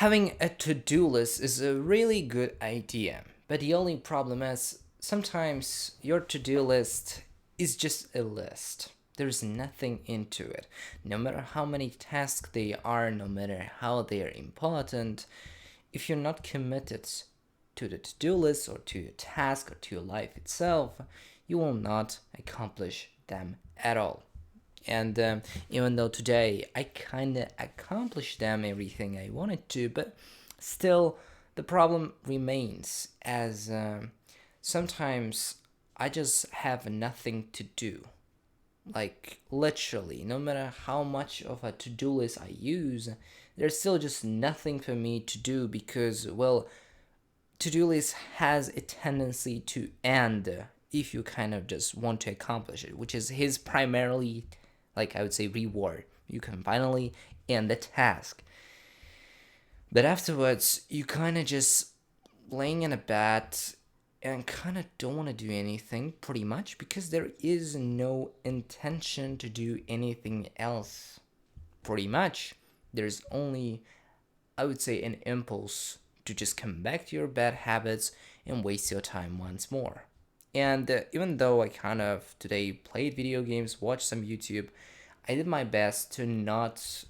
Having a to-do list is a really good idea, but the only problem is sometimes your to-do list is just a list. There's nothing into it. No matter how many tasks they are, no matter how they are important, if you're not committed to the to-do list or to your task or to your life itself, you will not accomplish them at all. And even though today I kind of accomplished them everything I wanted to, but still the problem remains as sometimes I just have nothing to do. Like literally, no matter how much of a to-do list I use, there's still just nothing for me to do because, well, to-do list has a tendency to end if you kind of just want to accomplish it, which is his primarily, like I would say, reward. You can finally end the task. But afterwards, you kind of just laying in a bed and kind of don't want to do anything pretty much because there is no intention to do anything else pretty much. There's only, I would say, an impulse to just come back to your bad habits and waste your time once more. And even though I kind of today played video games, watched some YouTube, I did my best to not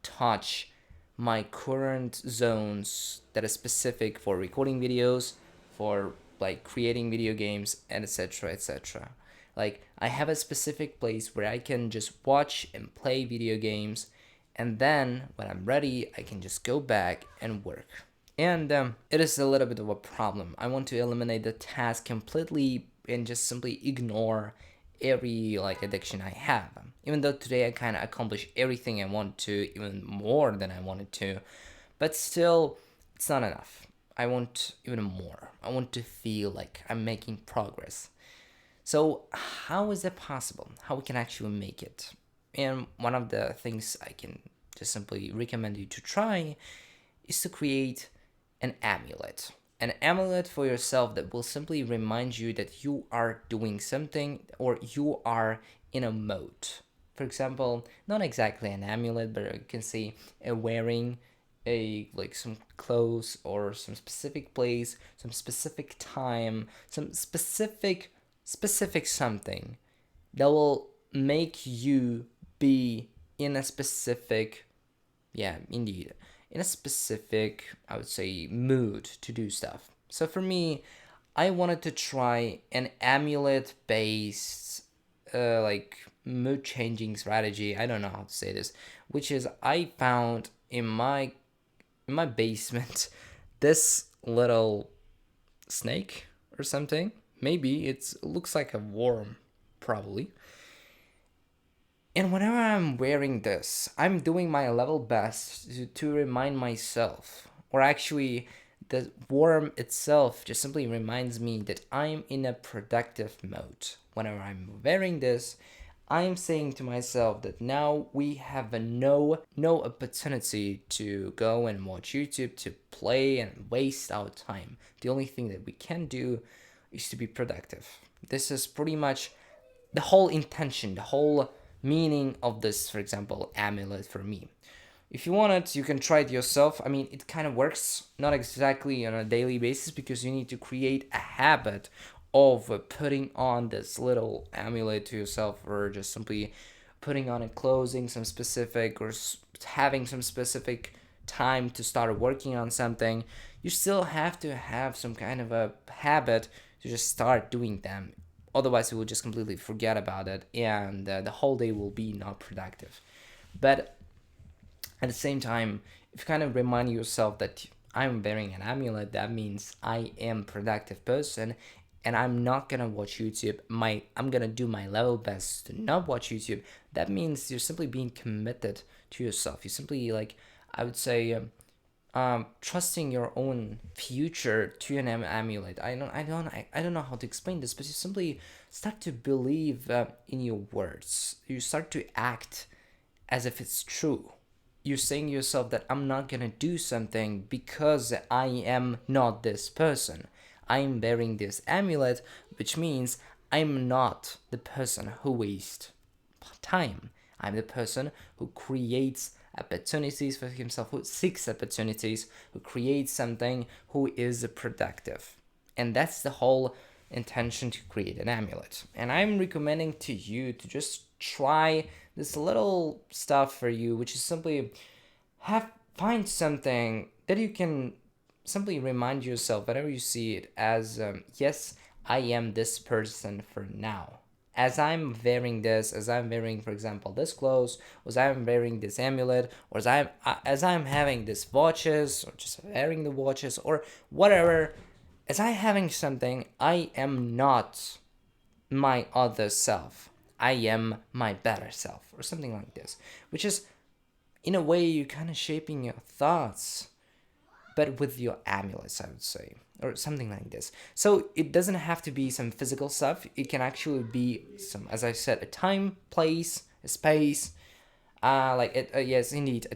touch my current zones that are specific for recording videos, for like creating video games, and etc. etc. Like I have a specific place where I can just watch and play video games, and then when I'm ready, I can just go back and work. And it is a little bit of a problem. I want to eliminate the task completely and just simply ignore every like addiction I have. Even though today I kind of accomplished everything I want to, even more than I wanted to, but still, it's not enough. I want even more. I want to feel like I'm making progress. So how is that possible? How we can actually make it? And one of the things I can just simply recommend you to try is to create an amulet. An amulet for yourself that will simply remind you that you are doing something or you are in a mode. For example, not exactly an amulet, but you can say wearing a like some clothes or some specific place, some specific time, some specific something that will make you be in a specific, yeah, indeed, in a specific, I would say, mood to do stuff. So for me, I wanted to try an amulet based like mood changing strategy. I don't know how to say this, which is I found in my basement this little snake or something. Maybe it looks like a worm, probably. And whenever I'm wearing this, I'm doing my level best to remind myself, or actually, the worm itself just simply reminds me that I'm in a productive mode. Whenever I'm wearing this, I'm saying to myself that now we have a no opportunity to go and watch YouTube, to play and waste our time. The only thing that we can do is to be productive. This is pretty much the whole intention, the whole meaning of this, for example, amulet for me. If you want it, you can try it yourself. I mean, it kind of works, not exactly on a daily basis because you need to create a habit of putting on this little amulet to yourself or just simply putting on a clothing, some specific, or having some specific time to start working on something. You still have to have some kind of a habit to just start doing them. Otherwise, you will just completely forget about it and the whole day will be not productive. But at the same time, if you kind of remind yourself that I'm wearing an amulet, that means I am a productive person and I'm not gonna watch YouTube. I'm gonna do my level best to not watch YouTube. That means you're simply being committed to yourself. You simply like, I would say, trusting your own future to an amulet. I don't know how to explain this, but you simply start to believe in your words. You start to act as if it's true. You're saying to yourself that I'm not gonna do something because I am not this person. I'm wearing this amulet, which means I'm not the person who wastes time. I'm the person who creates opportunities for himself, who seeks opportunities, who creates something, who is productive. And that's the whole intention to create an amulet. And I'm recommending to you to just try this little stuff for you, which is simply find something that you can simply remind yourself whenever you see it as, yes, I am this person for now. As I'm wearing this, as I'm wearing, for example, this clothes, or as I'm wearing this amulet, or as I'm having these watches, or just wearing the watches, or whatever, as I having something, I am not my other self. I am my better self, or something like this, which is, in a way, you're kind of shaping your thoughts, but with your amulets, I would say, or something like this. So it doesn't have to be some physical stuff. It can actually be some, as I said, a time, place, a space, yes, indeed,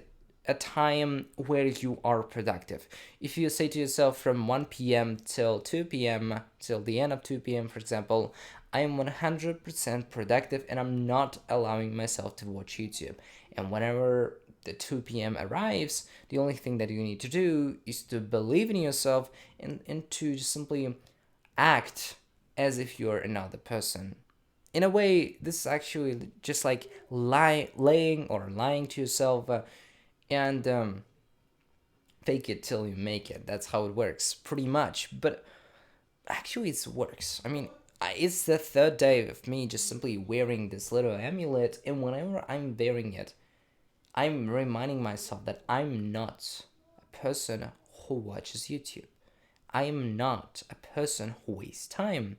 a time where you are productive. If you say to yourself from 1 p.m. till 2 p.m., till the end of 2 p.m., for example, I am 100% productive and I'm not allowing myself to watch YouTube. And whenever the 2 p.m. arrives, the only thing that you need to do is to believe in yourself, and to just simply act as if you're another person. In a way, this is actually just like lying to yourself, and fake it till you make it. That's how it works, pretty much. But actually, it works. I mean, it's the third day of me just simply wearing this little amulet, and whenever I'm wearing it, I'm reminding myself that I'm not a person who watches YouTube. I am not a person who wastes time.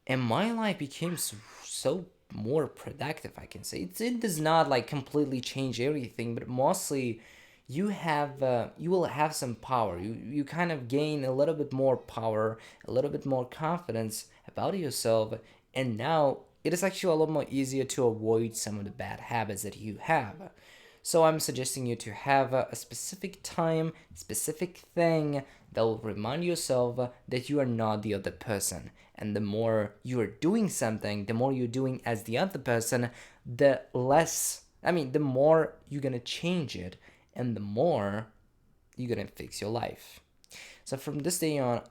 And my life became so more productive, I can say. It does not like completely change everything, but mostly you will have some power. You kind of gain a little bit more power, a little bit more confidence about yourself, and now it is actually a lot more easier to avoid some of the bad habits that you have. So I'm suggesting you to have a specific time, specific thing that will remind yourself that you are not the other person. And the more you are doing something, the more you're doing as the other person, the more you're gonna change it, and the more you're gonna fix your life. So from this day on,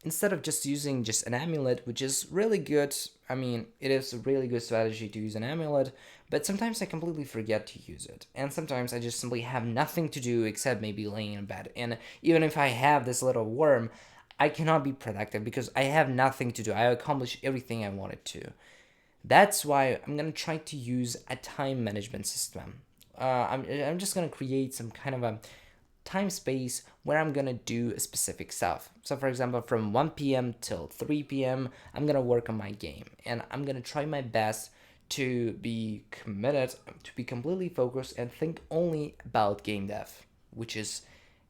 instead of just using just an amulet, which is really good, I mean, it is a really good strategy to use an amulet, but sometimes I completely forget to use it. And sometimes I just simply have nothing to do except maybe laying in bed. And even if I have this little worm, I cannot be productive because I have nothing to do. I accomplished everything I wanted to. That's why I'm gonna try to use a time management system. I'm just gonna create some kind of a time space where I'm gonna do a specific stuff. So, for example, from 1 p.m. till 3 p.m., I'm gonna work on my game and I'm gonna try my best to be committed, to be completely focused, and think only about game dev, which is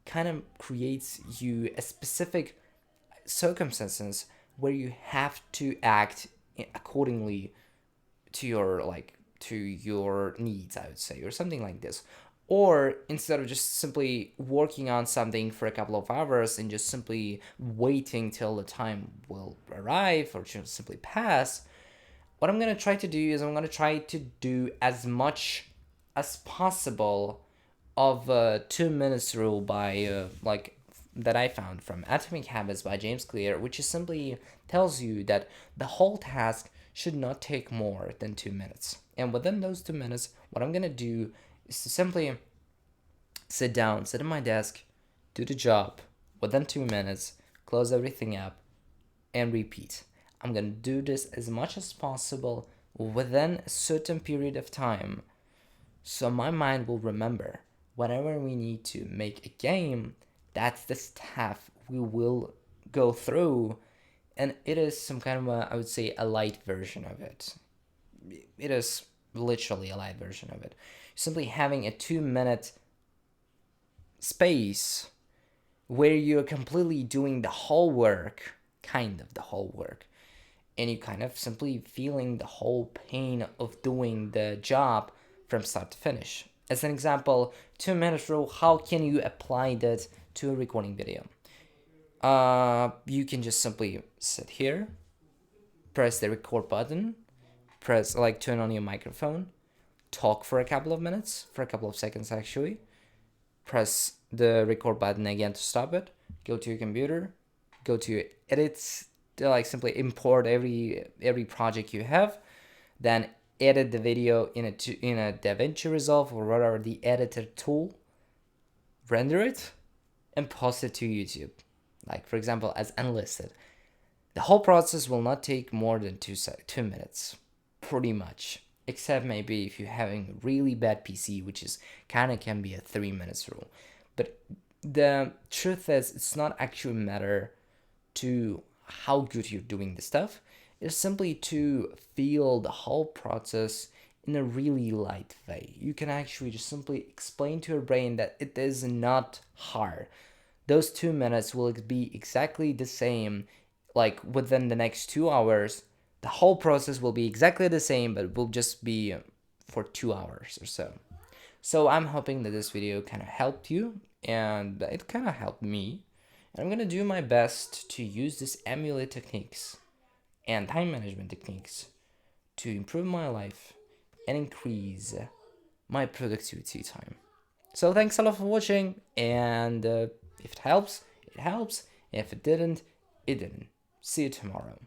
kind of creates you a specific circumstances where you have to act accordingly to your needs, I would say, or something like this. Or instead of just simply working on something for a couple of hours and just simply waiting till the time will arrive or just simply pass, what I'm gonna try to do is I'm gonna try to do as much as possible of a 2 minutes rule by that I found from Atomic Habits by James Clear, which is simply tells you that the whole task should not take more than 2 minutes. And within those 2 minutes, what I'm gonna do is to simply sit down, sit at my desk, do the job within 2 minutes, close everything up, and repeat. I'm gonna do this as much as possible within a certain period of time, so my mind will remember whenever we need to make a game, that's the stuff we will go through, and it is some kind of I would say, a light version of it. It is literally a light version of it. Simply having a 2 minute space where you're completely doing the whole work, kind of the whole work, and you kind of simply feeling the whole pain of doing the job from start to finish. As an example, 2 minute rule, how can you apply that to a recording video? You can just simply sit here, press the record button, turn on your microphone, talk for a couple of minutes, for a couple of seconds actually. Press the record button again to stop it. Go to your computer, go to edits, to like simply import every project you have, then edit the video in a DaVinci Resolve or whatever the editor tool, render it, and post it to YouTube. Like for example, as unlisted. The whole process will not take more than 2 minutes, pretty much. Except maybe if you're having a really bad PC, which is kind of can be a 3 minutes rule. But the truth is, it's not actually matter to how good you're doing the stuff. It's simply to feel the whole process in a really light way. You can actually just simply explain to your brain that it is not hard. Those 2 minutes will be exactly the same, like within the next 2 hours. The whole process will be exactly the same, but it will just be for 2 hours or so. So I'm hoping that this video kind of helped you, and it kind of helped me. And I'm gonna do my best to use these emulate techniques and time management techniques to improve my life and increase my productivity time. So thanks a lot for watching, and if it helps, it helps. If it didn't, it didn't. See you tomorrow.